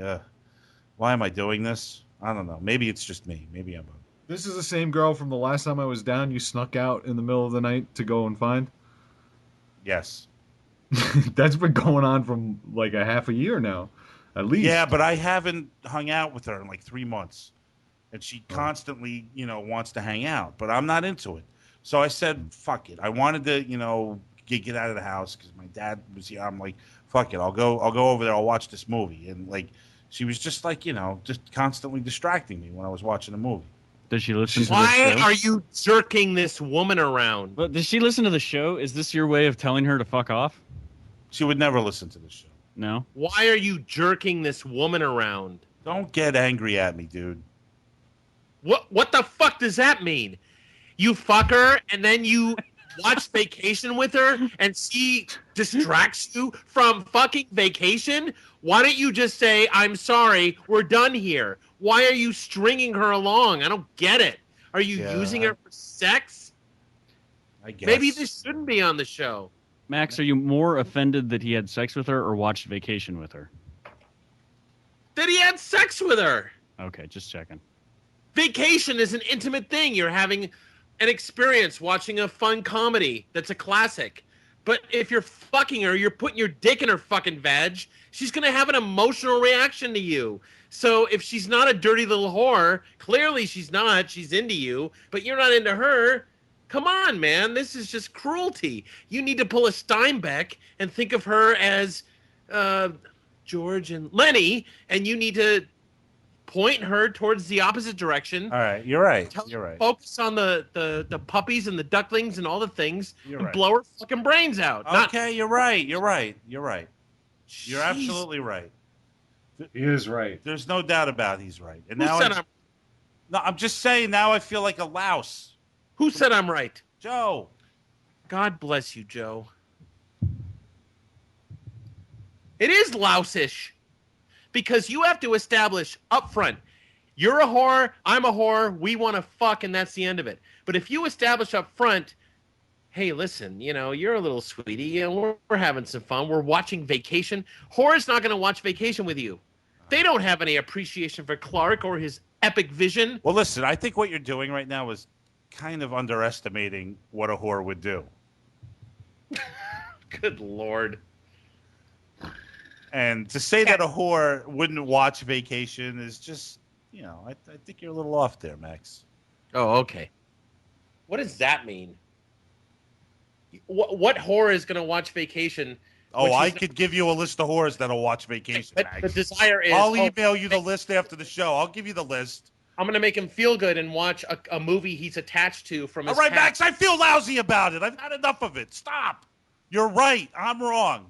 A: why am I doing this? I don't know. Maybe it's just me. Maybe I'm.
E: This is the same girl from the last time I was down. You snuck out in the middle of the night to go and find.
A: Yes.
E: That's been going on from like a half a year now, at least.
A: Yeah, but I haven't hung out with her in like 3 months, and she constantly, you know, wants to hang out, but I'm not into it. So I said, fuck it. I wanted to, you know, get out of the house because my dad was here. I'm like, fuck it. I'll go over there. I'll watch this movie. And like, she was just like, you know, just constantly distracting me when I was watching the movie.
B: Does she listen to the show?
D: Why are you jerking this woman around?
B: But does she listen to the show? Is this your way of telling her to fuck off?
A: She would never listen to the show.
B: No.
D: Why are you jerking this woman around?
A: Don't get angry at me, dude.
D: What the fuck does that mean? You fuck her and then you watch Vacation with her and she distracts you from fucking Vacation? Why don't you just say, I'm sorry, we're done here? Why are you stringing her along? I don't get it. Are you using her for sex?
A: I guess.
D: Maybe this shouldn't be on the show.
B: Max, are you more offended that he had sex with her or watched Vacation with her?
D: That he had sex with her.
B: Okay, just checking.
D: Vacation is an intimate thing. You're having an experience watching a fun comedy that's a classic. But if you're fucking her, you're putting your dick in her fucking vag, she's going to have an emotional reaction to you. So if she's not a dirty little whore, clearly she's not. She's into you, but you're not into her. Come on, man. This is just cruelty. You need to pull a Steinbeck and think of her as George and Lenny, and you need to point her towards the opposite direction.
A: All right, you're right. You're right.
D: Focus on the puppies and the ducklings and all the things, and
A: right.
D: blow her fucking brains out.
A: Okay, you're right. You're right. You're right. You're absolutely right.
E: He is right.
A: There's no doubt about he's right. And
D: Who
A: now
D: said
A: I'm just saying. Now I feel like a louse.
D: Who said I'm right?
A: Joe.
D: God bless you, Joe. It is louseish. Because you have to establish up front, you're a whore, I'm a whore, we want to fuck, and that's the end of it. But if you establish up front, hey, listen, you know, you're a little sweetie, you know, we're having some fun, we're watching Vacation. Whore's not going to watch Vacation with you. They don't have any appreciation for Clark or his epic vision.
A: Well, listen, I think what you're doing right now is kind of underestimating what a whore would do.
D: Good Lord.
A: And to say that a whore wouldn't watch Vacation is just, you know, I think you're a little off there, Max.
D: Oh, okay. What does that mean? What whore is going to watch Vacation?
A: Oh, I could give you a list of whores that'll watch Vacation,
D: but
A: Max.
D: the desire is...
A: I'll email you the list after the show. I'll give you the list.
D: I'm going to make him feel good and watch a movie he's attached to from his
A: All right,
D: past.
A: Max, I feel lousy about it. I've had enough of it. Stop. You're right. I'm wrong.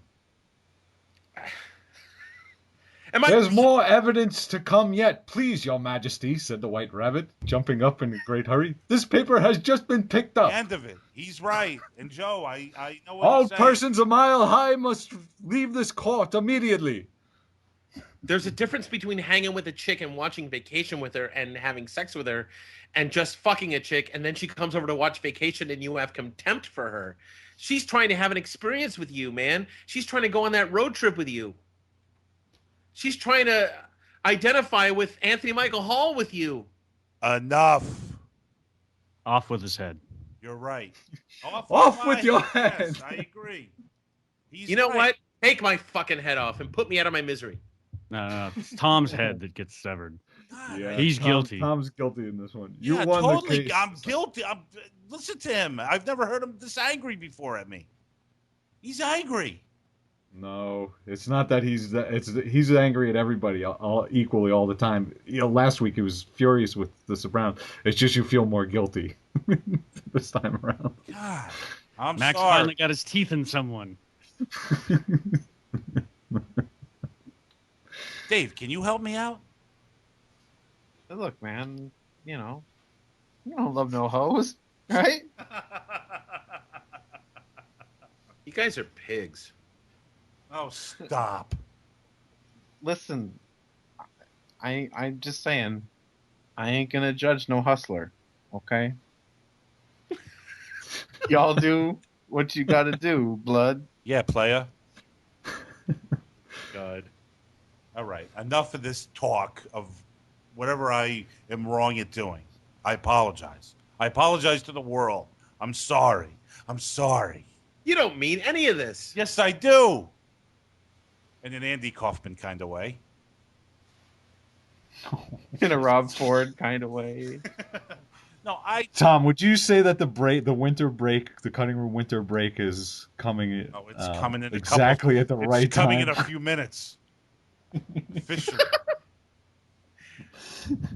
E: There's more evidence to come yet, please, your majesty, said the white rabbit, jumping up in a great hurry. This paper has just been picked up.
A: The end of it. He's right. And Joe, I know what
E: All
A: you're saying.
E: persons a mile high must leave this court immediately.
D: There's a difference between hanging with a chick and watching Vacation with her and having sex with her and just fucking a chick, and then she comes over to watch Vacation and you have contempt for her. She's trying to have an experience with you, man. She's trying to go on that road trip with you. She's trying to identify with Anthony Michael Hall with you.
A: Enough.
B: Off with his head.
A: You're right.
E: Off with your head.
A: Yes, I agree.
D: You know what? Take my fucking head off and put me out of my misery.
B: No, it's Tom's head that gets severed.
E: Yeah,
B: He's guilty.
E: Tom's guilty in this one.
A: You won totally. The case. I'm guilty. Listen to him. I've never heard him this angry before at me. He's angry.
E: No, it's not that he's angry at everybody equally all the time. Last week he was furious with the Sopranos. It's just you feel more guilty this time around.
A: God, I'm
B: Max
A: sorry.
B: finally got his teeth in someone.
A: Dave, can you help me out?
C: Look, man, you don't love no hoes, right?
D: You guys are pigs.
A: Oh, stop.
C: Listen, I'm just saying, I ain't gonna judge no hustler, okay? Y'all do what you gotta do, blood.
A: Yeah, playa. God. All right, enough of this talk of whatever I am wrong at doing. I apologize. I apologize to the world. I'm sorry. I'm sorry.
D: You don't mean any of this.
A: Yes, I do. In an Andy Kaufman kind of way.
C: In a Rob Ford kind of way.
A: No,
E: Tom, would you say that the winter break, the cutting room winter break is coming?
A: Oh, it's coming in
E: exactly at the right time.
A: It's coming in a few minutes. Officially.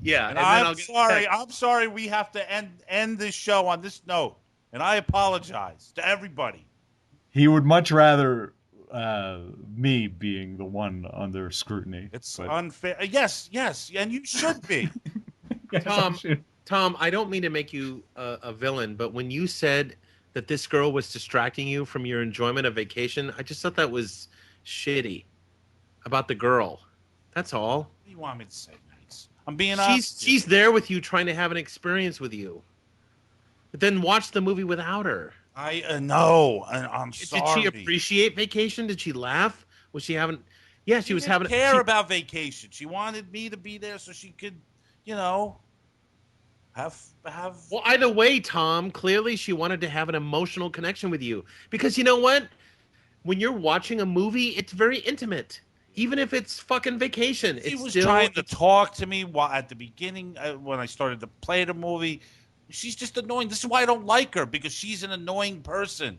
D: Yeah,
A: and I'm sorry. I'm sorry. We have to end this show on this note, and I apologize to everybody.
E: He would much rather me being the one under scrutiny.
A: It's unfair. Yes, and you should be.
E: Yes,
D: Tom, I don't mean to make you a villain, but when you said that this girl was distracting you from your enjoyment of Vacation, I just thought that was shitty about the girl. That's all.
A: What do you want me to say, Max? I'm being honest.
D: She's there with you, trying to have an experience with you. But then watch the movie without her.
A: I know. I'm sorry.
D: Did she appreciate Vacation? Did she laugh? Was she having? Yeah, she was having.
A: Care about Vacation. She wanted me to be there so she could, have.
D: Well, either way, Tom. Clearly, she wanted to have an emotional connection with you because you know what? When you're watching a movie, it's very intimate. Even if it's fucking Vacation,
A: she was trying to talk to me at the beginning when I started to play the movie. She's just annoying. This is why I don't like her, because she's an annoying person.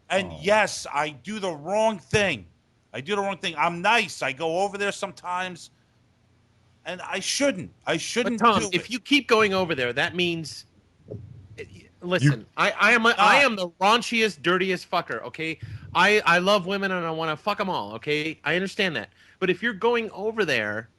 A: And yes, I do the wrong thing. I'm nice. I go over there sometimes, and I shouldn't. But Tom,
D: if you keep going over there, that means. Listen, I am the raunchiest, dirtiest fucker. Okay, I love women and I want to fuck them all. Okay, I understand that. But if you're going over there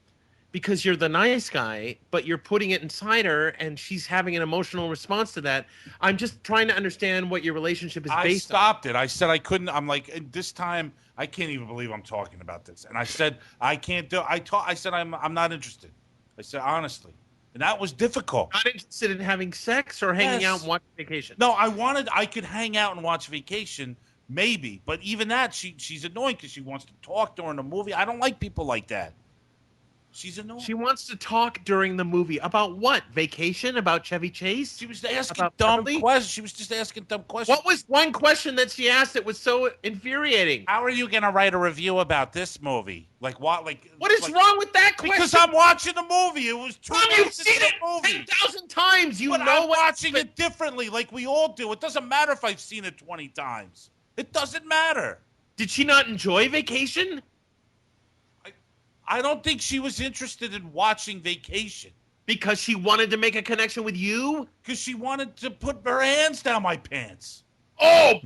D: because you're the nice guy, but you're putting it inside her and she's having an emotional response to that, I'm just trying to understand what your relationship is based on.
A: I stopped it. I said I couldn't. I'm like, this time I can't even believe I'm talking about this. And I said I can't do. I said I'm not interested. I said honestly. And that was difficult.
D: Not interested in having sex or hanging out and watching Vacation.
A: No, I could hang out and watch Vacation, maybe. But even that, she's annoying because she wants to talk during the movie. I don't like people like that. She's annoying.
D: She wants to talk during the movie. About what? Vacation? About Chevy Chase?
A: She was asking dumb questions. She was just asking dumb questions.
D: What was one question that she asked that was so infuriating?
A: How are you going to write a review about this movie? Like what?
D: What is wrong with that question?
A: Because I'm watching the movie. It was 2 minutes
D: you've seen it
A: movie.
D: 10,000 times.
A: But I'm watching it differently, like we all do. It doesn't matter if I've seen it 20 times. It doesn't matter.
D: Did she not enjoy Vacation?
A: I don't think she was interested in watching Vacation.
D: Because she wanted to make a connection with you?
A: Because she wanted to put her hands down my pants.
D: Oh,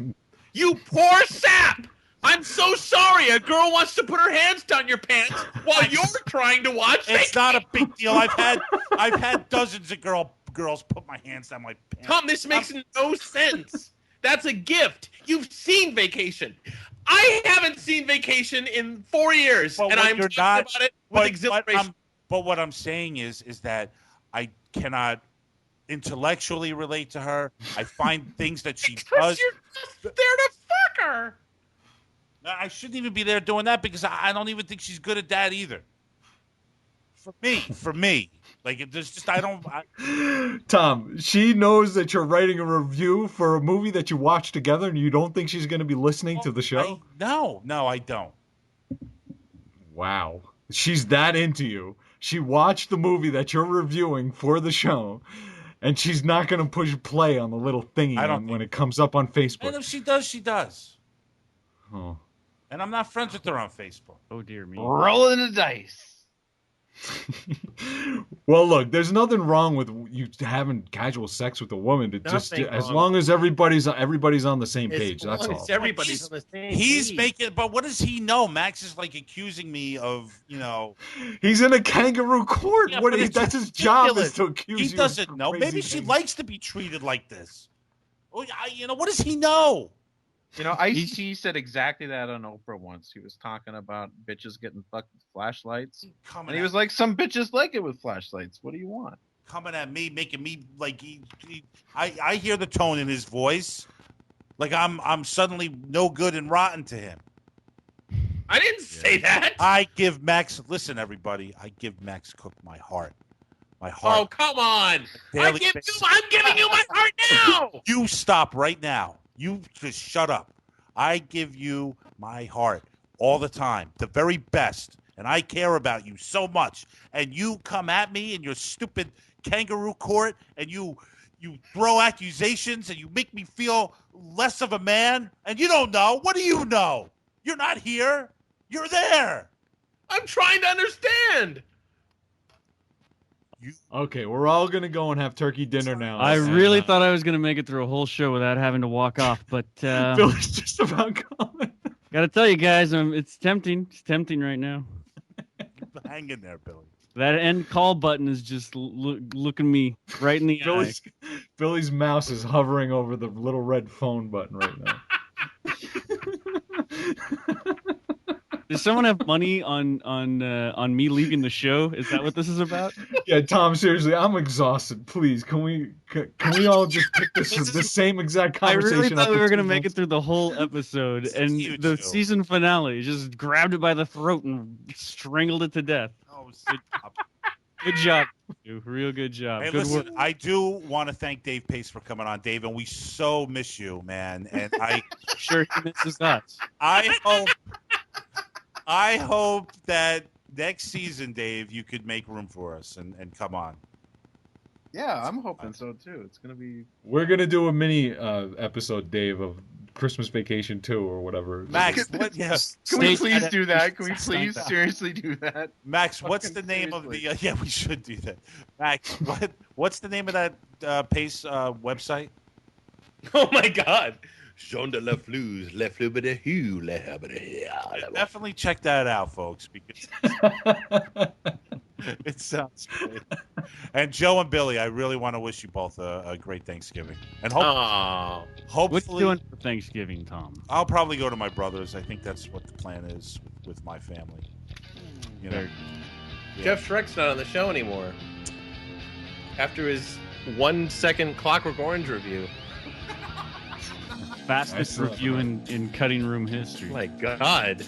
D: you poor sap! I'm so sorry. A girl wants to put her hands down your pants while you're trying to watch.
A: It's not a big deal. I've had dozens of girls put my hands down my pants.
D: Tom, this makes no sense. That's a gift. You've seen Vacation. I haven't seen Vacation in 4 years,
A: But
D: and I'm
A: you're
D: talking
A: not,
D: about it with exhilaration.
A: But what I'm saying is that I cannot intellectually relate to her. I find things that she does.
D: You're just there to fuck her.
A: I shouldn't even be there doing that because I don't even think she's good at that either. For me, like there's just
E: Tom, she knows that you're writing a review for a movie that you watched together, and you don't think she's going to be listening to the show?
A: No, I don't.
E: Wow, she's that into you. She watched the movie that you're reviewing for the show, and she's not going to push play on the little thingy when it comes up on Facebook.
A: And if she does, she does.
E: Oh.
A: And I'm not friends with her on Facebook.
B: Oh dear me.
C: Rolling the dice.
E: Well, look, there's nothing wrong with you having casual sex with a woman. As long as everybody's on the same page. That's all.
D: Everybody's on the same
A: He's
D: page.
A: making, but what does he know? Max is like accusing me of,
E: He's in a kangaroo court.
A: Yeah,
E: that's his job is to accuse you.
A: He doesn't know. Maybe she likes to be treated like this. Well, what does he know?
C: Ice-T said exactly that on Oprah once. He was talking about bitches getting fucked with flashlights. And he was like, some bitches like it with flashlights. What do you want?
A: Coming at me, making me like I hear the tone in his voice. Like I'm suddenly no good and rotten to him.
D: I didn't say that.
A: I give Max, listen everybody, I give Max Cook my heart. My heart.
D: Oh, come on. I'm giving you my heart now.
A: You stop right now. You just shut up. I give you my heart all the time, the very best, and I care about you so much. And you come at me in your stupid kangaroo court, and you throw accusations, and you make me feel less of a man, and you don't know. What do you know? You're not here. You're there.
D: I'm trying to understand.
E: Okay, we're all going to go and have turkey dinner now.
B: I really thought I was going to make it through a whole show without having to walk off, but
E: Billy's just about gone.
B: Got to tell you guys, it's tempting. It's tempting right now.
A: Hang in there, Billy.
B: That end call button is just looking me right in the eye.
E: Billy's mouse is hovering over the little red phone button right now.
B: Does someone have money on me leaving the show? Is that what this is about?
E: Yeah, Tom. Seriously, I'm exhausted. Please, can we all just pick the same exact conversation?
B: I really thought we were gonna make it through the whole episode, and the season finale just grabbed it by the throat and strangled it to death. Oh, good job. Real good job.
A: Hey,
B: good
A: listen,
B: work.
A: I do want to thank Dave Pace for coming on, Dave, and we so miss you, man. And I
B: sure he misses us.
A: I hope that next season, Dave, you could make room for us and come on.
C: Yeah, I'm hoping so too. It's gonna be.
E: We're gonna do a mini episode, Dave, of Christmas Vacation 2 or whatever.
A: Max, what? Yes.
C: Can we please do that? Can we please seriously do that?
A: Max, what's the name of the? Yeah, we should do that. Max, what's the name of that Pace website?
D: Oh my God.
A: Definitely check that out, folks, because it sounds great. And Joe and Billy, I really want to wish you both a great Thanksgiving. And hopefully,
B: what you doing for Thanksgiving, Tom?
A: I'll probably go to my brother's. I think that's what the plan is with my family. Yeah.
D: Jeff Schreck's not on the show anymore. After his 1 second Clockwork Orange review.
B: Fastest review in cutting room history.
D: My God.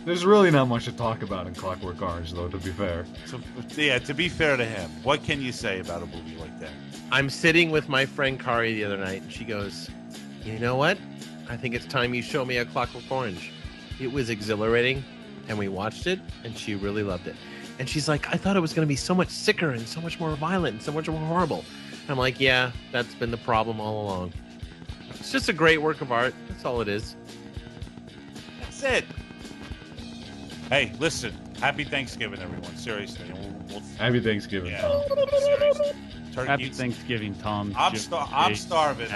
E: There's really not much to talk about in Clockwork Orange, though, to be fair.
A: So, yeah, to be fair to him, what can you say about a movie like that?
D: I'm sitting with my friend Kari the other night, and she goes, you know what? I think it's time you show me a Clockwork Orange. It was exhilarating, and we watched it, and she really loved it. And she's like, I thought it was going to be so much sicker and so much more violent and so much more horrible. And I'm like, yeah, that's been the problem all along. It's just a great work of art. That's all it is.
A: That's it. Hey, listen. Happy Thanksgiving, everyone. Seriously.
E: Happy Thanksgiving.
A: Yeah.
B: Happy Thanksgiving, Tom.
A: I'm starving.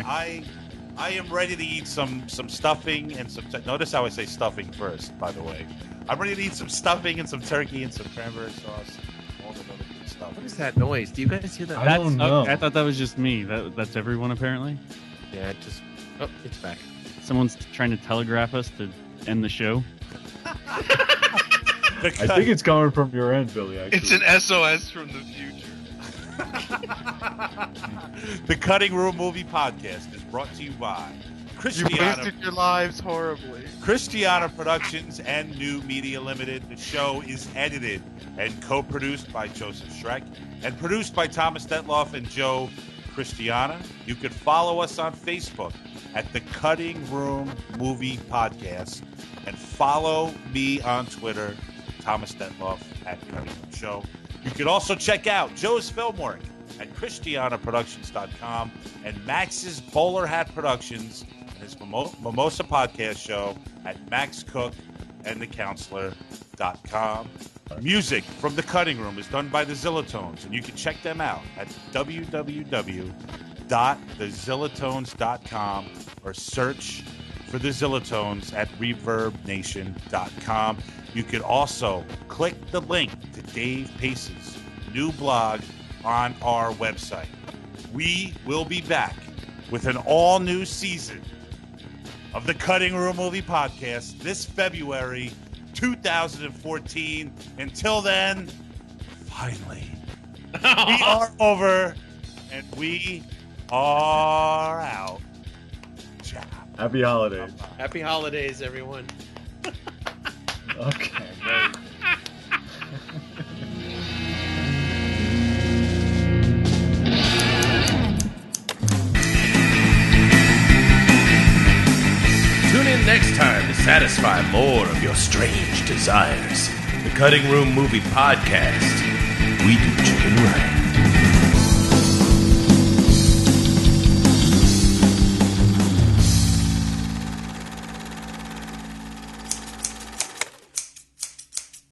A: I am ready to eat some stuffing and some. Notice how I say stuffing first, by the way. I'm ready to eat some stuffing and some turkey and some cranberry sauce. All the other good stuff.
D: What is that noise? Do you guys hear that?
E: I don't know.
B: I thought that was just me. That's everyone apparently.
D: Yeah, it just. Oh, it's back.
B: Someone's trying to telegraph us to end the show.
E: I think it's coming from your end, Billy. Actually.
F: It's an SOS from the future.
A: The Cutting Room Movie Podcast is brought to you by
F: You wasted your lives horribly.
A: Christiana Productions and New Media Limited. The show is edited and co-produced by Joseph Schreck and produced by Thomas Detloff and Joe Christiana. You can follow us on Facebook at the Cutting Room Movie Podcast and follow me on Twitter, Thomas Detloff at Cutting Room Show. You can also check out Joe's film work at ChristianaProductions.com and Max's Bowler Hat Productions and his Mimosa Podcast show at MaxCookAndTheCounselor.com. Music from The Cutting Room is done by the Zillatones, and you can check them out at www.thezillatones.com or search for the Zillatones at ReverbNation.com. You can also click the link to Dave Pace's new blog on our website. We will be back with an all-new season of the Cutting Room Movie Podcast this February 2014. Until then, finally, we are over and we are out. Ciao.
E: Happy holidays.
D: Happy holidays, everyone.
E: Okay. Right.
G: Tune in next time to satisfy more of your strange desires. The Cutting Room Movie Podcast. We do chicken right.